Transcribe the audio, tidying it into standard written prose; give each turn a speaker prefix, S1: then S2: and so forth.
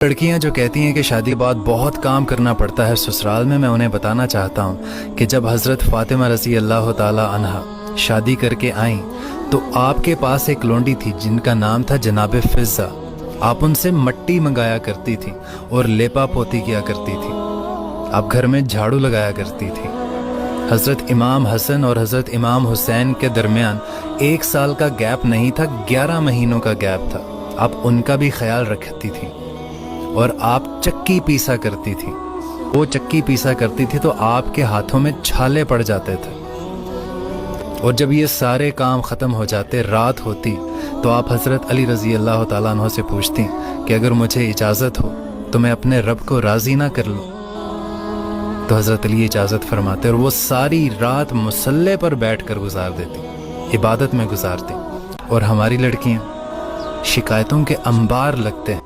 S1: لڑکیاں جو کہتی ہیں کہ شادی کے بعد بہت کام کرنا پڑتا ہے سسرال میں انہیں بتانا چاہتا ہوں کہ جب حضرت فاطمہ رضی اللہ تعالی عنہا شادی کر کے آئیں تو آپ کے پاس ایک لونڈی تھی جن کا نام تھا جناب فضہ۔ آپ ان سے مٹی منگایا کرتی تھی اور لیپا پوتی کیا کرتی تھی، آپ گھر میں جھاڑو لگایا کرتی تھی۔ حضرت امام حسن اور حضرت امام حسین کے درمیان 1 سال کا گیپ نہیں تھا، 11 مہینوں کا گیپ تھا۔ آپ ان کا بھی خیال رکھتی تھی اور آپ چکی پیسا کرتی تھی۔ وہ چکی پیسا کرتی تھی تو آپ کے ہاتھوں میں چھالے پڑ جاتے تھے، اور جب یہ سارے کام ختم ہو جاتے، رات ہوتی، تو آپ حضرت علی رضی اللہ تعالیٰ عنہ سے پوچھتی کہ اگر مجھے اجازت ہو تو میں اپنے رب کو راضی نہ کر لوں؟ تو حضرت علی اجازت فرماتے اور وہ ساری رات مصلے پر بیٹھ کر گزار دیتی، عبادت میں گزارتی۔ اور ہماری لڑکیاں شکایتوں کے انبار لگتے ہیں۔